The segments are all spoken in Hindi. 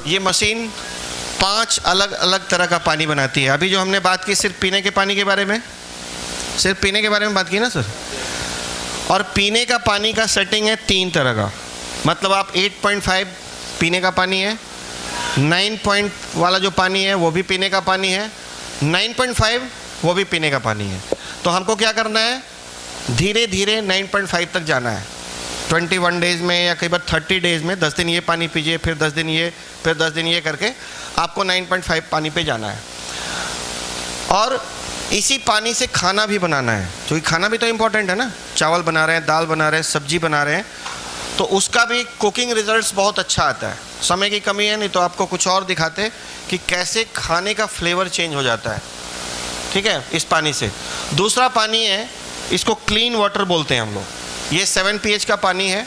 ये मशीन 5 अलग अलग तरह का पानी बनाती है। अभी जो हमने बात की सिर्फ पीने के पानी के बारे में, सिर्फ पीने के बारे में बात की ना सर। और पीने का पानी का सेटिंग है 3 तरह का, मतलब आप 8.5 पीने का पानी है, 9 पॉइंट वाला जो पानी है वो भी पीने का पानी है, 9.5 वो भी पीने का पानी है। तो हमको क्या करना है, धीरे धीरे 9.5 तक जाना है। 21 डेज़ में या कई बार 30 डेज़ में 10 दिन ये पानी पीजिए, फिर 10 दिन ये, फिर 10 दिन ये करके आपको 9.5 पानी पे जाना है। और इसी पानी से खाना भी बनाना है, क्योंकि खाना भी तो इम्पोर्टेंट है ना। चावल बना रहे हैं, दाल बना रहे हैं, सब्जी बना रहे हैं, तो उसका भी कुकिंग रिजल्ट्स बहुत अच्छा आता है। समय की कमी है, नहीं तो आपको कुछ और दिखाते कि कैसे खाने का फ्लेवर चेंज हो जाता है, ठीक है, इस पानी से। दूसरा पानी है, इसको क्लीन वाटर बोलते हैं हम लोग। ये 7 pH का पानी है।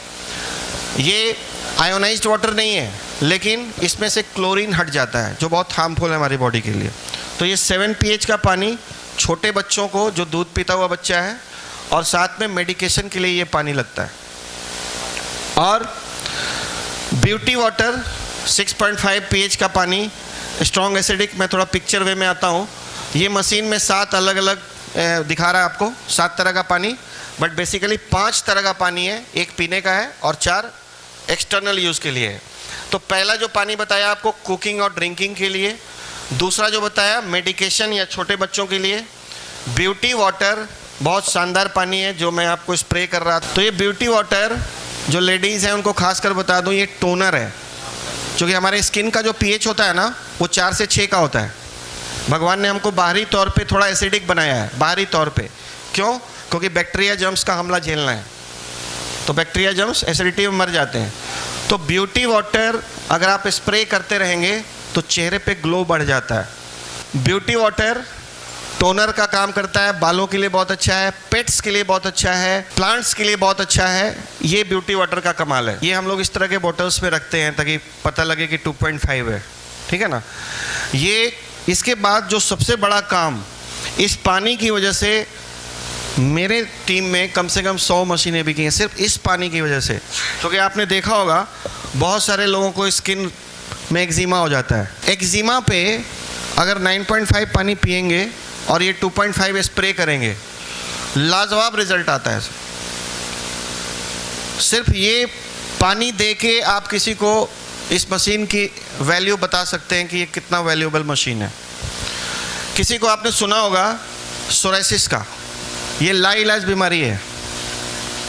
ये आयोनाइज्ड वाटर नहीं है, लेकिन इसमें से क्लोरीन हट जाता है जो बहुत हार्मफुल है हमारी बॉडी के लिए। तो ये 7 pH का पानी छोटे बच्चों को, जो दूध पीता हुआ बच्चा है, और साथ में मेडिकेशन के लिए ये पानी लगता है। और ब्यूटी वाटर 6.5 pH का पानी, स्ट्रॉन्ग एसिडिक। मैं थोड़ा पिक्चर वे में आता हूँ। ये मशीन में 7 अलग अलग दिखा रहा है आपको, 7 तरह का पानी, बट बेसिकली 5 तरह का पानी है। एक पीने का है और 4 एक्सटर्नल यूज़ के लिए है। तो पहला जो पानी बताया आपको कुकिंग और ड्रिंकिंग के लिए, दूसरा जो बताया मेडिकेशन या छोटे बच्चों के लिए। ब्यूटी वाटर बहुत शानदार पानी है जो मैं आपको स्प्रे कर रहा था। तो ये ब्यूटी वाटर जो लेडीज़ हैं उनको खासकर बता दूं, ये टोनर है, क्योंकि हमारे स्किन का जो pH होता है ना वो 4 से 6 का होता है। भगवान ने हमको बाहरी तौर पे थोड़ा एसिडिक बनाया है, बाहरी तौर पे। क्यों? क्योंकि बैक्टीरिया जर्म्स का हमला झेलना है, तो बैक्टीरिया जर्म्स एसिडिटी में मर जाते हैं। तो ब्यूटी वाटर अगर आप स्प्रे करते रहेंगे तो चेहरे पे ग्लो बढ़ जाता है। ब्यूटी वाटर टोनर का काम करता है, बालों के लिए बहुत अच्छा है, पेट्स के लिए बहुत अच्छा है, प्लांट्स के लिए बहुत अच्छा है। ये ब्यूटी वाटर का कमाल है। ये हम लोग इस तरह के बॉटल्स में रखते हैं ताकि पता लगे कि 2.5 है, ठीक है ना। ये इसके बाद जो सबसे बड़ा काम, इस पानी की वजह से मेरे टीम में कम से कम 100 मशीनें बिकी हैं सिर्फ इस पानी की वजह से। क्योंकि आपने देखा होगा बहुत सारे लोगों को स्किन में एक्जिमा हो जाता है। एक्जिमा पे अगर 9.5 पानी पिएंगे और ये 2.5 स्प्रे करेंगे, लाजवाब रिजल्ट आता है। सिर्फ ये पानी दे के आप किसी को इस मशीन की वैल्यू बता सकते हैं कि ये कितना वैल्यूएबल मशीन है। किसी को आपने सुना होगा सोराइसिस का, ये लाइलाज बीमारी है।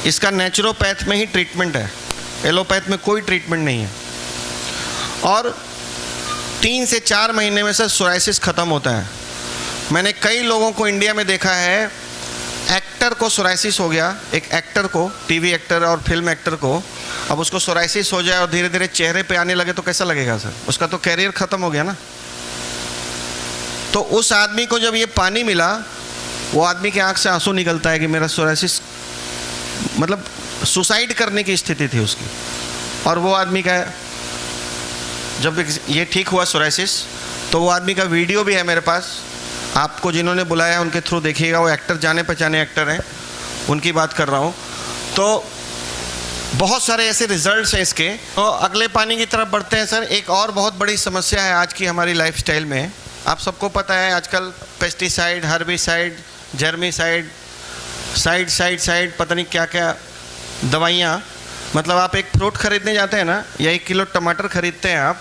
इसका नेचुरोपैथ में ही ट्रीटमेंट है, एलोपैथ में कोई ट्रीटमेंट नहीं है। और 3 से 4 महीने में से सोराइसिस ख़त्म होता है। मैंने कई लोगों को इंडिया में देखा है, एक्टर को सोराइसिस हो गया, एक एक्टर को, टीवी एक्टर और फिल्म एक्टर को, अब उसको सोराइसिस हो जाए और धीरे धीरे चेहरे पे आने लगे तो कैसा लगेगा सर? उसका तो कैरियर ख़त्म हो गया ना। तो उस आदमी को जब ये पानी मिला, वो आदमी के आँख से आंसू निकलता है कि मेरा सोराइसिस, मतलब सुसाइड करने की स्थिति थी उसकी। और वो आदमी का जब ये ठीक हुआ सोराइसिस, तो वो आदमी का वीडियो भी है मेरे पास। आपको जिन्होंने बुलाया उनके थ्रू देखिएगा, वो एक्टर जाने पहचाने एक्टर हैं, उनकी बात कर रहा हूँ। तो बहुत सारे ऐसे रिजल्ट्स हैं इसके। तो अगले पानी की तरफ बढ़ते हैं सर। एक और बहुत बड़ी समस्या है आज की हमारी लाइफस्टाइल में। आप सबको पता है आजकल पेस्टिसाइड, हर्बिसाइड, जर्मिसाइड, साइड पता नहीं क्या क्या दवाइयाँ। मतलब आप एक फ्रूट खरीदने जाते हैं ना, या 1 किलो टमाटर खरीदते हैं आप,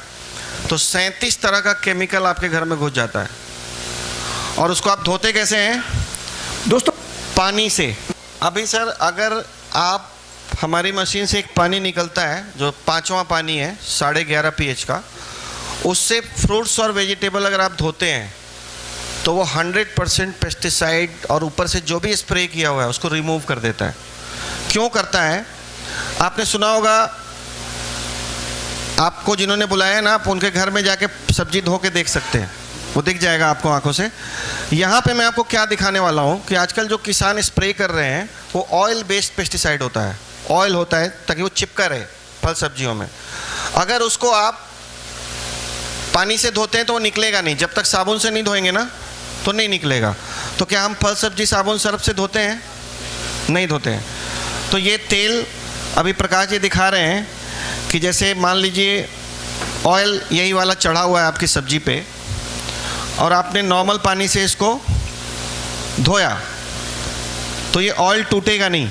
तो 37 तरह का केमिकल आपके घर में घुस जाता है। और उसको आप धोते कैसे हैं दोस्तों? पानी से। अभी सर अगर आप, हमारी मशीन से एक पानी निकलता है जो 5वां पानी है 11.5 pH का, उससे फ्रूट्स और वेजिटेबल अगर आप धोते हैं तो वो 100% पेस्टिसाइड और ऊपर से जो भी स्प्रे किया हुआ है उसको रिमूव कर देता है। क्यों करता है? आपने सुना होगा, आपको जिन्होंने बुलाया ना, आप उनके घर में जाके सब्जी धो के देख सकते हैं, वो दिख जाएगा आपको आंखों से। यहाँ पे मैं आपको क्या दिखाने वाला हूँ कि आजकल जो किसान स्प्रे कर रहे हैं वो ऑयल बेस्ड पेस्टिसाइड होता है। ऑयल होता है ताकि वो चिपका रहे फल सब्जियों में। अगर उसको आप पानी से धोते हैं तो वो निकलेगा नहीं, जब तक साबुन से नहीं धोएंगे ना तो नहीं निकलेगा। तो क्या हम फल सब्जी साबुन सर्फ से धोते हैं? नहीं धोते हैं। तो ये तेल अभी प्रकाश जी दिखा रहे हैं कि जैसे मान लीजिए ऑयल यही वाला चढ़ा हुआ है आपकी सब्जी पे, और आपने नॉर्मल पानी से इसको धोया, तो ये ऑयल टूटेगा नहीं,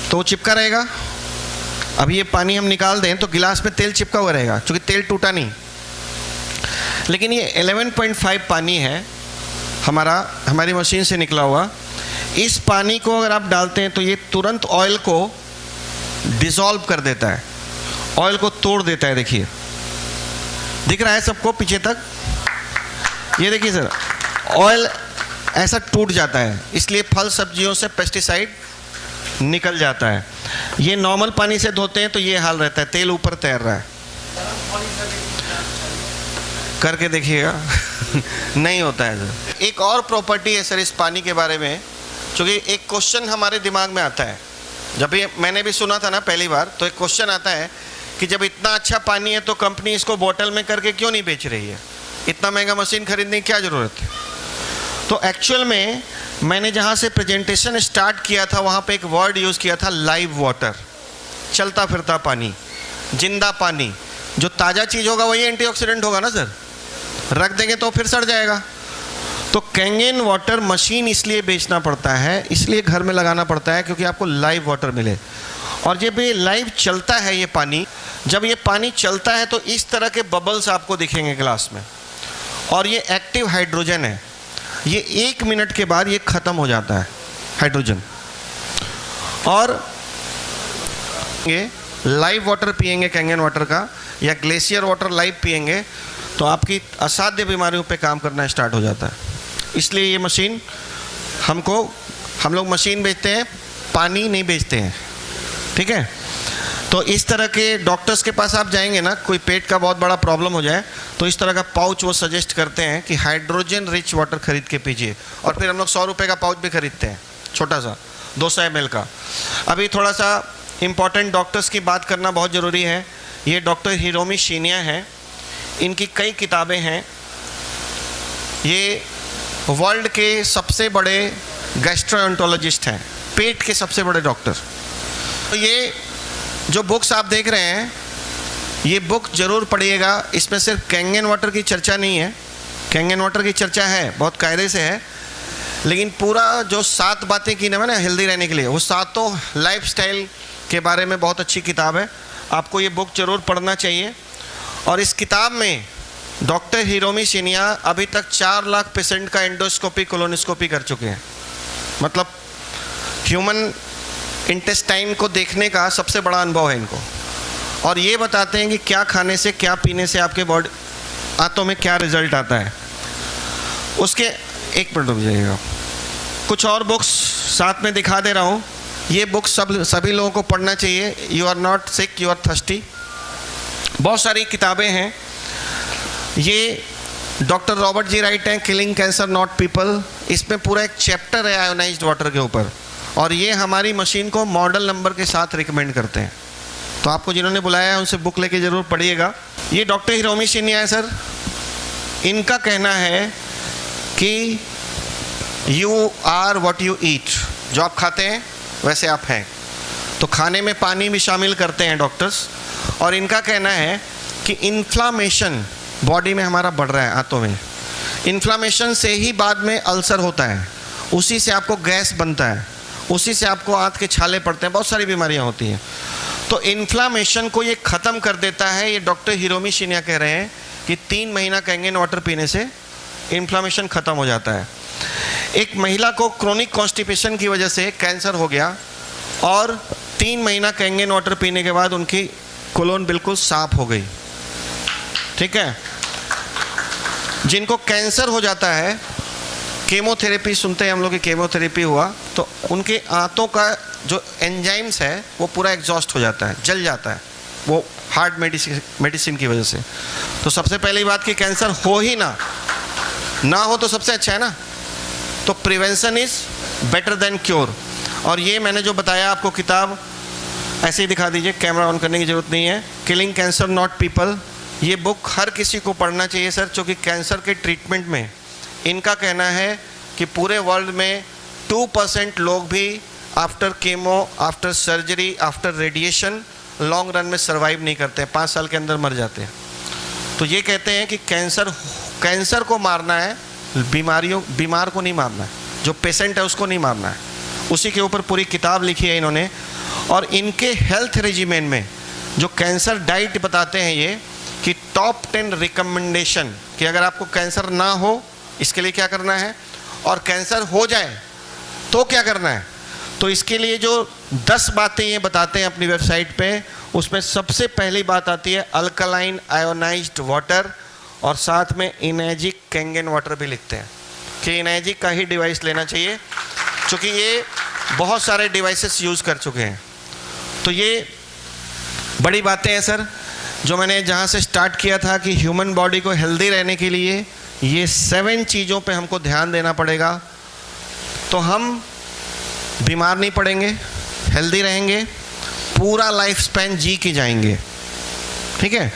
तो वो चिपका रहेगा। अब ये पानी हम निकाल दें तो गिलास में तेल चिपका हुआ रहेगा, क्योंकि तेल टूटा नहीं। लेकिन ये 11.5 पानी है हमारी मशीन से निकला हुआ। इस पानी को अगर आप डालते हैं तो ये तुरंत ऑयल को डिसॉल्व कर देता है, ऑयल को तोड़ देता है। देखिए, दिख रहा है सबको पीछे तक? ये देखिए सर, ऑयल ऐसा टूट जाता है, इसलिए फल सब्जियों से पेस्टिसाइड निकल जाता है। ये नॉर्मल पानी से धोते हैं तो ये हाल रहता है, तेल ऊपर तैर रहा है। करके देखिएगा नहीं होता है सर। एक और प्रॉपर्टी है सर इस पानी के बारे में, क्योंकि एक क्वेश्चन हमारे दिमाग में आता है, जब भी मैंने भी सुना था ना पहली बार, तो एक क्वेश्चन आता है कि जब इतना अच्छा पानी है तो कंपनी इसको बोतल में करके क्यों नहीं बेच रही है, इतना महंगा मशीन खरीदने की क्या ज़रूरत है। तो एक्चुअल में मैंने जहाँ से प्रेजेंटेशन स्टार्ट किया था वहाँ पे एक वर्ड यूज़ किया था, लाइव वाटर, चलता फिरता पानी, जिंदा पानी। जो ताज़ा चीज़ होगा वही एंटीऑक्सीडेंट होगा ना सर, रख देंगे तो फिर सड़ जाएगा। तो कैंगन वाटर मशीन इसलिए बेचना पड़ता है, इसलिए घर में लगाना पड़ता है, क्योंकि आपको लाइव वाटर मिले। और जब ये लाइव चलता है ये पानी, जब ये पानी चलता है तो इस तरह के बबल्स आपको दिखेंगे ग्लास में, और ये एक्टिव हाइड्रोजन है। ये 1 मिनट के बाद ये ख़त्म हो जाता है हाइड्रोजन। और ये लाइव वाटर पिएंगे कैंगन वाटर का, या ग्लेशियर वाटर लाइव पिएंगे, तो आपकी असाध्य बीमारियों पे काम करना स्टार्ट हो जाता है। इसलिए ये मशीन हम लोग मशीन बेचते हैं, पानी नहीं बेचते हैं, ठीक है। तो इस तरह के डॉक्टर्स के पास आप जाएंगे ना, कोई पेट का बहुत बड़ा प्रॉब्लम हो जाए, तो इस तरह का पाउच वो सजेस्ट करते हैं कि हाइड्रोजन रिच वाटर खरीद के पीजिए। और फिर हम लोग 100 रुपये का पाउच भी खरीदते हैं, छोटा सा 200 ml का। अभी थोड़ा सा इम्पॉर्टेंट डॉक्टर्स की बात करना बहुत ज़रूरी है। ये डॉक्टर हिरोमी शिनिया हैं, इनकी कई किताबें हैं। ये वर्ल्ड के सबसे बड़े गैस्ट्रोएंटरोलॉजिस्ट हैं, पेट के सबसे बड़े डॉक्टर। तो ये जो बुक्स आप देख रहे हैं, ये बुक ज़रूर पढ़िएगा। इसमें सिर्फ कैंगन वाटर की चर्चा नहीं है, कैंगन वाटर की चर्चा है, बहुत कायदे से है, लेकिन पूरा जो 7 बातें की ना मैंने हेल्दी रहने के लिए, वो 7 लाइफस्टाइल के बारे में बहुत अच्छी किताब है। आपको ये बुक ज़रूर पढ़ना चाहिए। और इस किताब में डॉक्टर हिरोमी शिनिया अभी तक 4 लाख पेशेंट का एंडोस्कोपी कोलोनोस्कोपी कर चुके हैं। मतलब ह्यूमन इंटेस्टाइन को देखने का सबसे बड़ा अनुभव है इनको। और ये बताते हैं कि क्या खाने से, क्या पीने से आपके बॉडी आंतों में क्या रिजल्ट आता है। उसके 1 मिनट रुक जाइएगा, कुछ और बुक्स साथ में दिखा दे रहा हूँ। ये बुक्स सभी लोगों को पढ़ना चाहिए। You are not sick, you are thirsty. बहुत सारी किताबें हैं। ये डॉक्टर रॉबर्ट जी राइट हैं, किलिंग कैंसर नॉट पीपल। इसमें पूरा एक चैप्टर है आयोनाइज्ड वाटर के ऊपर, और ये हमारी मशीन को मॉडल नंबर के साथ रिकमेंड करते हैं। तो आपको जिन्होंने बुलाया है उनसे बुक लेके ज़रूर पढ़िएगा। ये डॉक्टर हिरोमी शिनिया है सर। इनका कहना है कि you are what you eat, जो आप खाते हैं वैसे आप हैं। तो खाने में पानी भी शामिल करते हैं डॉक्टर्स। और इनका कहना है कि इन्फ्लामेशन बॉडी में हमारा बढ़ रहा है, आंतों में। इन्फ्लामेशन से ही बाद में अल्सर होता है, उसी से आपको गैस बनता है, उसी से आपको आंत के छाले पड़ते हैं, बहुत सारी बीमारियां होती हैं। तो इन्फ्लामेशन को ये ख़त्म कर देता है। ये डॉक्टर हिरोमी शिनिया कह रहे हैं कि 3 महीना कैंगन वाटर पीने से इन्फ्लामेशन ख़त्म हो जाता है। एक महिला को क्रोनिक कॉन्स्टिपेशन की वजह से कैंसर हो गया, और 3 महीना कैंगन वाटर पीने के बाद उनकी कोलोन बिल्कुल साफ हो गई, ठीक है। जिनको कैंसर हो जाता है, केमोथेरेपी सुनते हैं हम लोग कि केमोथेरेपी हुआ, तो उनके आंतों का जो एंजाइम्स है वो पूरा एग्जॉस्ट हो जाता है, जल जाता है, वो हार्ट मेडिसिन की वजह से। तो सबसे पहली बात कि कैंसर हो ही ना हो तो सबसे अच्छा है ना। तो prevention is better than cure. और ये मैंने जो बताया आपको किताब, ऐसे ही दिखा दीजिए, कैमरा ऑन करने की ज़रूरत नहीं है। किलिंग कैंसर नॉट पीपल, ये बुक हर किसी को पढ़ना चाहिए सर, क्योंकि कैंसर के ट्रीटमेंट में इनका कहना है कि पूरे वर्ल्ड में 2% लोग भी after chemo, after surgery, after radiation long run में सर्वाइव नहीं करते हैं, 5 साल के अंदर मर जाते हैं। तो ये कहते हैं कि कैंसर को मारना है, बीमार को नहीं मारना है, जो पेशेंट है उसको नहीं मारना है। उसी के ऊपर पूरी किताब लिखी है इन्होंने। और इनके हेल्थ रेजिमेन में जो कैंसर डाइट बताते हैं ये, कि टॉप 10 रिकमेंडेशन कि अगर आपको कैंसर ना हो इसके लिए क्या करना है, और कैंसर हो जाए तो क्या करना है। तो इसके लिए जो 10 बातें ये बताते हैं अपनी वेबसाइट पे, उसमें सबसे पहली बात आती है अल्कलाइन आयोनाइज्ड वाटर, और साथ में इनर्जिक कैंगन वाटर भी लिखते हैं कि इनर्जिक का ही डिवाइस लेना चाहिए, क्योंकि ये बहुत सारे डिवाइसेस यूज़ कर चुके हैं। तो ये बड़ी बातें हैं सर, जो मैंने जहाँ से स्टार्ट किया था कि ह्यूमन बॉडी को हेल्दी रहने के लिए ये 7 चीज़ों पे हमको ध्यान देना पड़ेगा, तो हम बीमार नहीं पड़ेंगे, हेल्दी रहेंगे, पूरा लाइफ स्पैन जी के जाएंगे। ठीक है,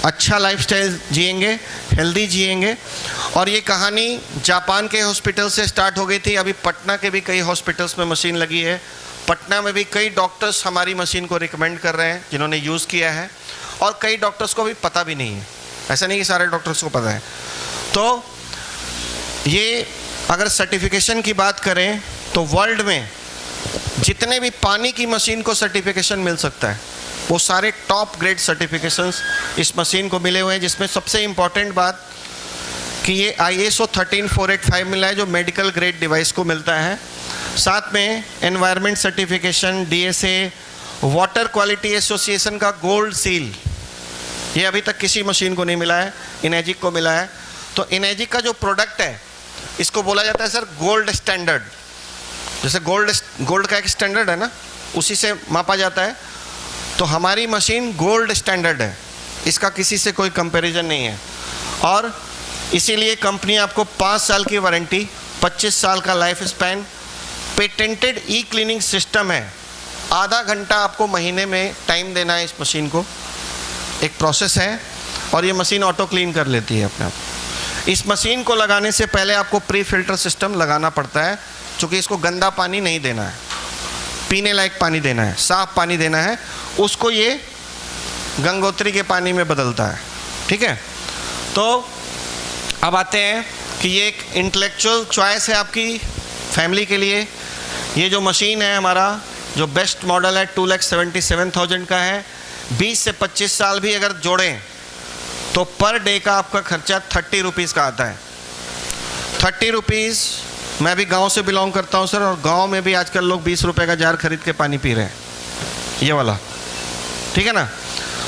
अच्छा लाइफस्टाइल जिएंगे, हेल्दी जिएंगे। और ये कहानी जापान के हॉस्पिटल से स्टार्ट हो गई थी, अभी पटना के भी कई हॉस्पिटल्स में मशीन लगी है। पटना में भी कई डॉक्टर्स हमारी मशीन को रिकमेंड कर रहे हैं जिन्होंने यूज़ किया है, और कई डॉक्टर्स को भी पता भी नहीं है, ऐसा नहीं कि सारे डॉक्टर्स को पता है। तो ये अगर सर्टिफिकेशन की बात करें तो वर्ल्ड में जितने भी पानी की मशीन को सर्टिफिकेशन मिल सकता है वो सारे टॉप ग्रेड सर्टिफिकेशंस इस मशीन को मिले हुए हैं, जिसमें सबसे इम्पॉर्टेंट बात कि ये ISO 13485 मिला है जो मेडिकल ग्रेड डिवाइस को मिलता है। साथ में environment certification, DSA, water quality association का गोल्ड सील, ये अभी तक किसी मशीन को नहीं मिला है, इनर्जिक को मिला है। तो इनर्जिक का जो प्रोडक्ट है इसको बोला जाता है सर गोल्ड स्टैंडर्ड। जैसे गोल्ड का एक स्टैंडर्ड है ना, उसी से मापा जाता है। तो हमारी मशीन गोल्ड स्टैंडर्ड है, इसका किसी से कोई कंपैरिजन नहीं है। और इसीलिए कंपनी आपको 5 साल की वारंटी, 25 साल का लाइफ स्पैन, पेटेंटेड ई क्लीनिंग सिस्टम है। आधा घंटा आपको महीने में टाइम देना है इस मशीन को, एक प्रोसेस है, और ये मशीन ऑटो क्लीन कर लेती है अपने आप। इस मशीन को लगाने से पहले आपको प्री फिल्टर सिस्टम लगाना पड़ता है, क्योंकि इसको गंदा पानी नहीं देना है, पीने लायक पानी देना है, साफ पानी देना है। उसको ये गंगोत्री के पानी में बदलता है। ठीक है, तो अब आते हैं कि ये एक इंटेलेक्चुअल चॉइस है आपकी फैमिली के लिए। ये जो मशीन है हमारा जो बेस्ट मॉडल है 2,77,000 का है। 20 से 25 साल भी अगर जोड़ें तो पर डे का आपका खर्चा 30 रुपीज़ का आता है। 30 रुपीज़, मैं भी गांव से बिलोंग करता हूं सर, और गांव में भी आजकल लोग 20 रुपए का जार खरीद के पानी पी रहे हैं, ये वाला। ठीक है ना,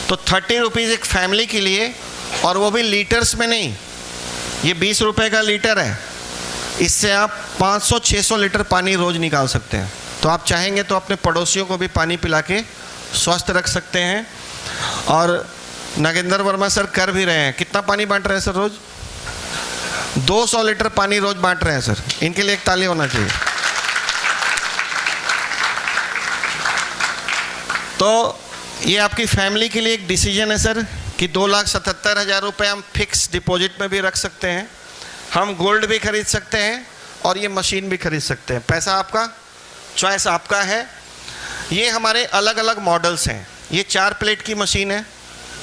तो 30 रुपीज़ एक फैमिली के लिए, और वो भी लीटर्स में नहीं, ये 20 रुपए का लीटर है, इससे आप 500-600 लीटर पानी रोज़ निकाल सकते हैं। तो आप चाहेंगे तो अपने पड़ोसियों को भी पानी पिला के स्वस्थ रख सकते हैं। और नागेंद्र वर्मा सर कर भी रहे हैं। कितना पानी बांट रहे हैं सर रोज़? 200 लीटर पानी रोज़ बांट रहे हैं सर, इनके लिए एक ताली होना चाहिए। तो ये आपकी फैमिली के लिए एक डिसीजन है सर कि 2,77,000 रुपये हम फिक्स डिपॉजिट में भी रख सकते हैं, हम गोल्ड भी खरीद सकते हैं, और ये मशीन भी खरीद सकते हैं। पैसा आपका, चॉइस आपका है। ये हमारे अलग अलग मॉडल्स हैं। ये 4 प्लेट की मशीन है,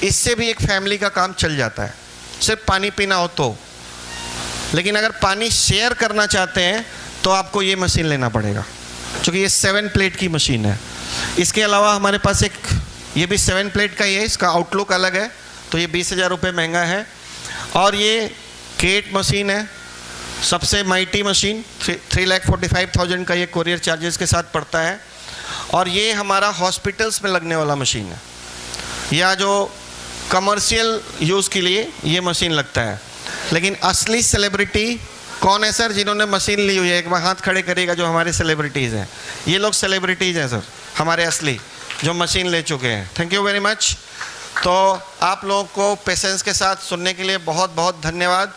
इससे भी एक फैमिली का काम चल जाता है, सिर्फ पानी पीना हो तो। लेकिन अगर पानी शेयर करना चाहते हैं तो आपको ये मशीन लेना पड़ेगा, क्योंकि ये 7 प्लेट की मशीन है। इसके अलावा हमारे पास एक ये भी 7 प्लेट का ही है, इसका आउटलुक अलग है, तो ये 20,000 रुपये महंगा है। और ये केट मशीन है, सबसे माइटी मशीन, 3,45,000 का ये कोरियर चार्जेस के साथ पड़ता है। और ये हमारा हॉस्पिटल्स में लगने वाला मशीन है, या जो कमर्शियल यूज़ के लिए ये मशीन लगता है। लेकिन असली सेलिब्रिटी कौन है सर जिन्होंने मशीन ली हुई है? एक बार हाथ खड़े करिएगा जो हमारे सेलिब्रिटीज़ हैं। ये लोग सेलिब्रिटीज़ हैं सर हमारे असली, जो मशीन ले चुके हैं। Thank you very much. तो आप लोगों को पेशेंस के साथ सुनने के लिए बहुत बहुत धन्यवाद।